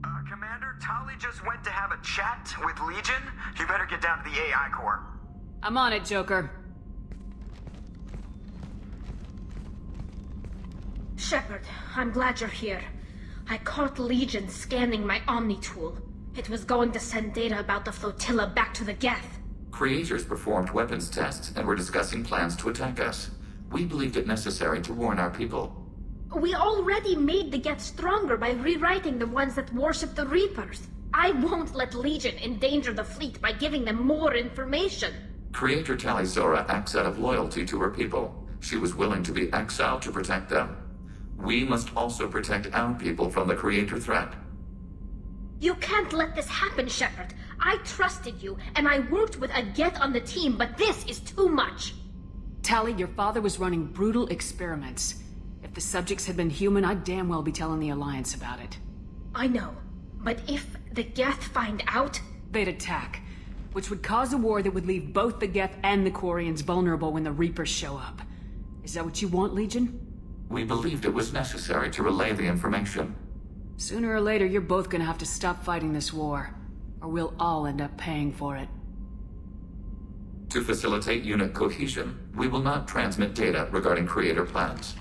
Commander, Tali just went to have a chat with Legion. You better get down to the AI core. I'm on it, Joker. Shepard, I'm glad you're here. I caught Legion scanning my Omni tool. It was going to send data about the flotilla back to the Geth. Creators performed weapons tests and were discussing plans to attack us. We believed it necessary to warn our people. We already made the Geth stronger by rewriting the ones that worship the Reapers. I won't let Legion endanger the fleet by giving them more information. Creator Talizora acts out of loyalty to her people. She was willing to be exiled to protect them. We must also protect our people from the Creator threat. You can't let this happen, Shepard. I trusted you, and I worked with a Geth on the team, but this is too much. Tali, your father was running brutal experiments. If the subjects had been human, I'd damn well be telling the Alliance about it. I know, but if the Geth find out... They'd attack, which would cause a war that would leave both the Geth and the Quarians vulnerable when the Reapers show up. Is that what you want, Legion? We believed it was necessary to relay the information. Sooner or later, you're both gonna have to stop fighting this war, or we'll all end up paying for it. To facilitate unit cohesion, we will not transmit data regarding Creator plans.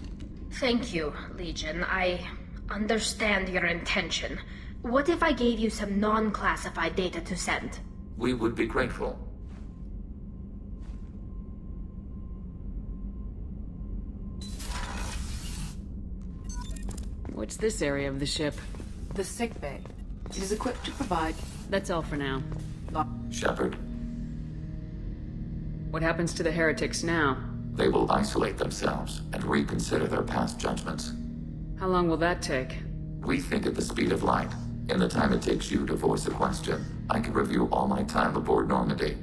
Thank you, Legion. I understand your intention. What if I gave you some non-classified data to send? We would be grateful. What's this area of the ship? The sick bay. It is equipped to provide... That's all for now. Shepard, What happens to the heretics now? they will isolate themselves and reconsider their past judgments. How long will that take? We think at the speed of light. In the time it takes you to voice a question, I can review all my time aboard Normandy.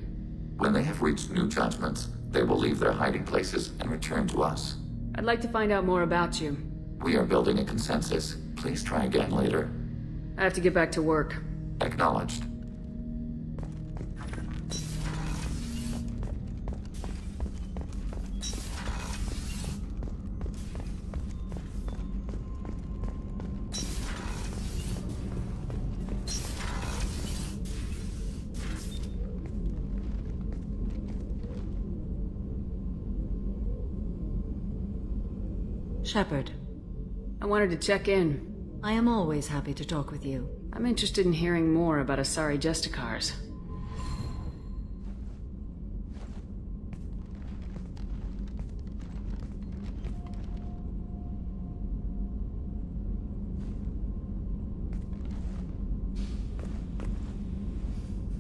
When they have reached new judgments, they will leave their hiding places and return to us. I'd like to find out more about you. We are building a consensus. Please try again later. I have to get back to work. Acknowledged. Shepard, I wanted to check in. I am always happy to talk with you. I'm interested in hearing more about Asari Justicars.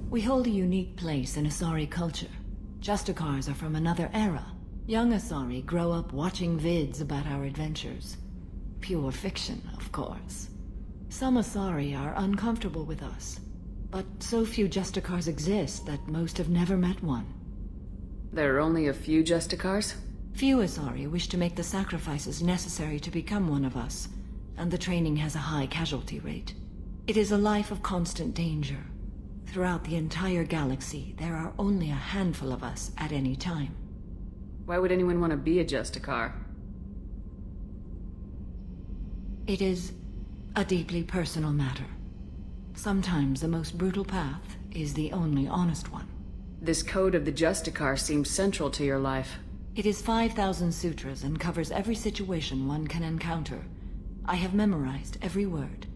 We hold a unique place in Asari culture. Justicars are from another era. Young Asari grow up watching vids about our adventures. Pure fiction, of course. Some Asari are uncomfortable with us, but so few Justicars exist that most have never met one. There are only a few Justicars? Few Asari wish to make the sacrifices necessary to become one of us, and the training has a high casualty rate. It is a life of constant danger. Throughout the entire galaxy, there are only a handful of us at any time. Why would anyone want to be a Justicar? It is a deeply personal matter. Sometimes the most brutal path is the only honest one. This code of the Justicar seems central to your life. It is 5,000 sutras and covers every situation one can encounter. I have memorized every word.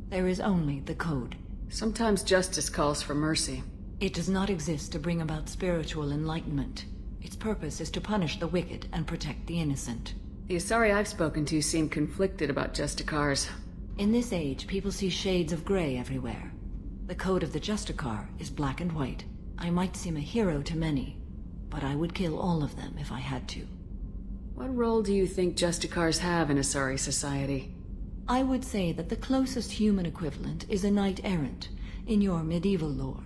There is only the code. Sometimes justice calls for mercy. It does not exist to bring about spiritual enlightenment. Its purpose is to punish the wicked and protect the innocent. The Asari I've spoken to seem conflicted about Justicars. In this age, people see shades of gray everywhere. The code of the Justicar is black and white. I might seem a hero to many, but I would kill all of them if I had to. What role do you think Justicars have in Asari society? I would say that the closest human equivalent is a knight-errant in your medieval lore.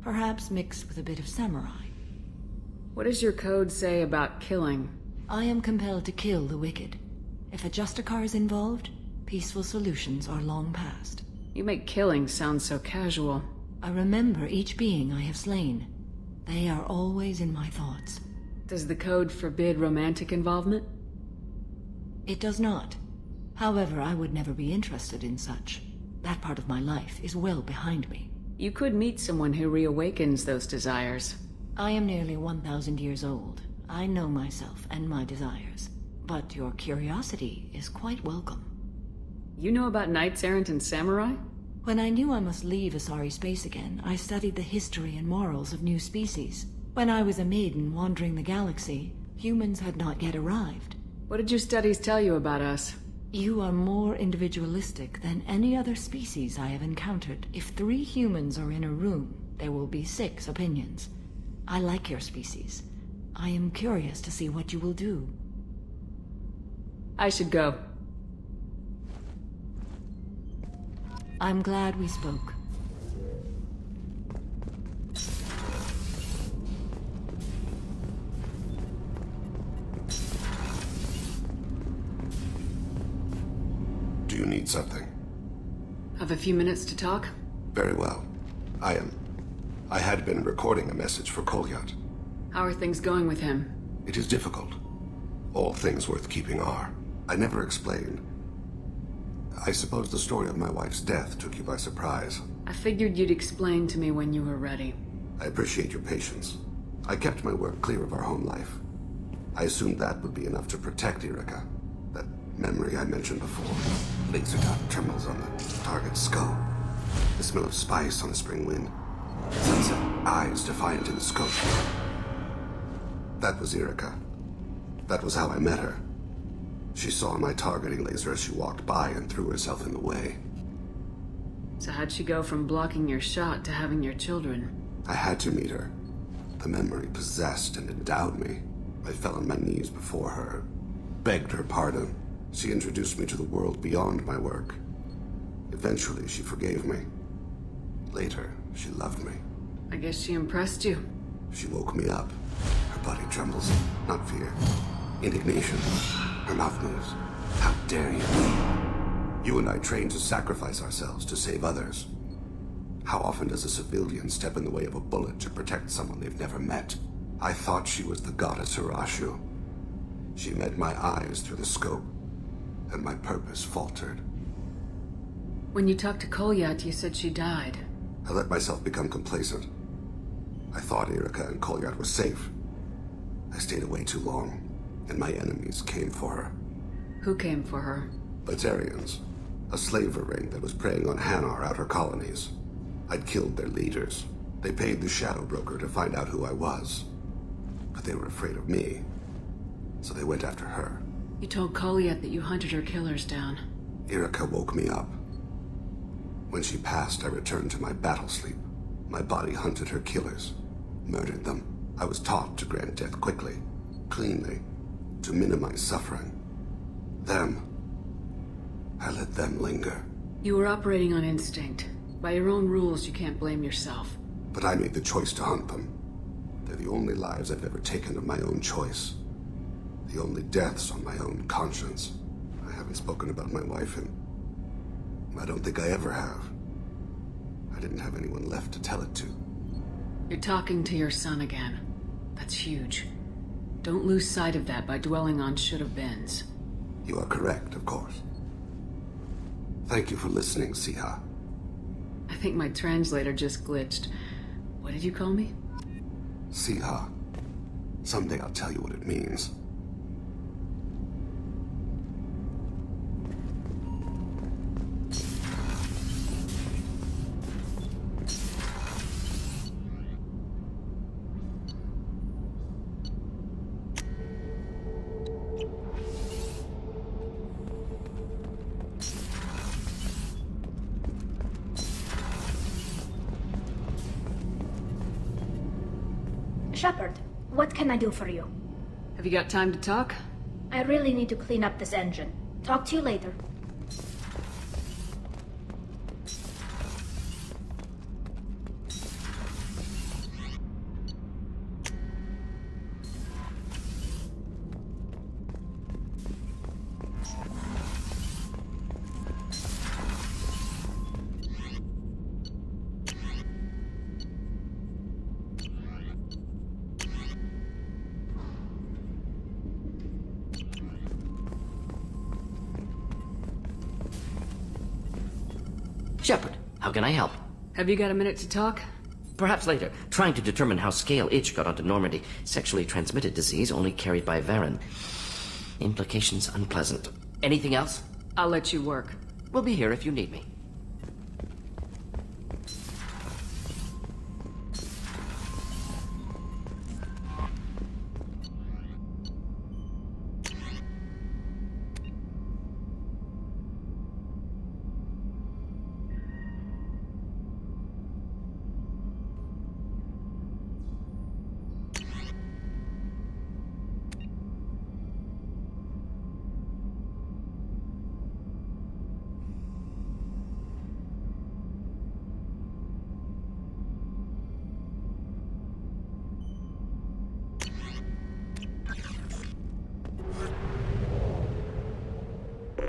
Perhaps mixed with a bit of samurai. What does your code say about killing? I am compelled to kill the wicked. If a Justicar is involved, peaceful solutions are long past. You make killing sound so casual. I remember each being I have slain. They are always in my thoughts. Does the code forbid romantic involvement? It does not. However, I would never be interested in such. That part of my life is well behind me. You could meet someone who reawakens those desires. I am nearly 1,000 years old. I know myself and my desires. But your curiosity is quite welcome. You know about knights errant and samurai? When I knew I must leave Asari space again, I studied the history and morals of new species. When I was a maiden wandering the galaxy, humans had not yet arrived. What did your studies tell you about us? You are more individualistic than any other species I have encountered. If 3 humans are in a room, there will be 6 opinions. I like your species. I am curious to see what you will do. I should go. I'm glad we spoke. Do you need something? Have a few minutes to talk? Very well. I had been recording a message for Kolyat. How are things going with him? It is difficult. All things worth keeping are. I never explained. I suppose the story of my wife's death took you by surprise. I figured you'd explain to me when you were ready. I appreciate your patience. I kept my work clear of our home life. I assumed that would be enough to protect Erica. That memory I mentioned before. Laser dot trembles on the target's skull. The smell of spice on the spring wind. Sunset eyes defiant in the scope. That was Erica. That was how I met her. She saw my targeting laser as she walked by and threw herself in the way. So how'd she go from blocking your shot to having your children? I had to meet her. The memory possessed and endowed me. I fell on my knees before her, begged her pardon. She introduced me to the world beyond my work. Eventually, she forgave me. Later, she loved me. I guess she impressed you. She woke me up. Her body trembles, not fear. Indignation. Her mouth moves. How dare you? You and I trained to sacrifice ourselves to save others. How often does a civilian step in the way of a bullet to protect someone they've never met? I thought she was the goddess Hirashu. She met my eyes through the scope, and my purpose faltered. When you talked to Kolyat, you said she died. I let myself become complacent. I thought Erica and Kolyat were safe. I stayed away too long, and my enemies came for her. Who came for her? Batarians, a slaver ring that was preying on Hanar outer colonies. I'd killed their leaders. They paid the shadow broker to find out who I was. But they were afraid of me, so they went after her. You told Kolyat that you hunted her killers down. Erica woke me up. When she passed, I returned to my battle sleep. My body hunted her killers, murdered them. I was taught to grant death quickly, cleanly, to minimize suffering. I let them linger. You were operating on instinct. By your own rules, you can't blame yourself. But I made the choice to hunt them. They're the only lives I've ever taken of my own choice. The only deaths on my own conscience. I haven't spoken about my wife, and I don't think I ever have. I didn't have anyone left to tell it to. You're talking to your son again. That's huge. Don't lose sight of that by dwelling on should-have-beens. You are correct, of course. Thank you for listening, Siha. I think my translator just glitched. What did you call me? Siha. Someday I'll tell you what it means. Shepard, what can I do for you? Have you got time to talk? I really need to clean up this engine. Talk to you later. Shepard, how can I help? Have you got a minute to talk? Perhaps later. Trying to determine how Scale Itch got onto Normandy. Sexually transmitted disease only carried by Varen. Implications unpleasant. Anything else? I'll let you work. We'll be here if you need me.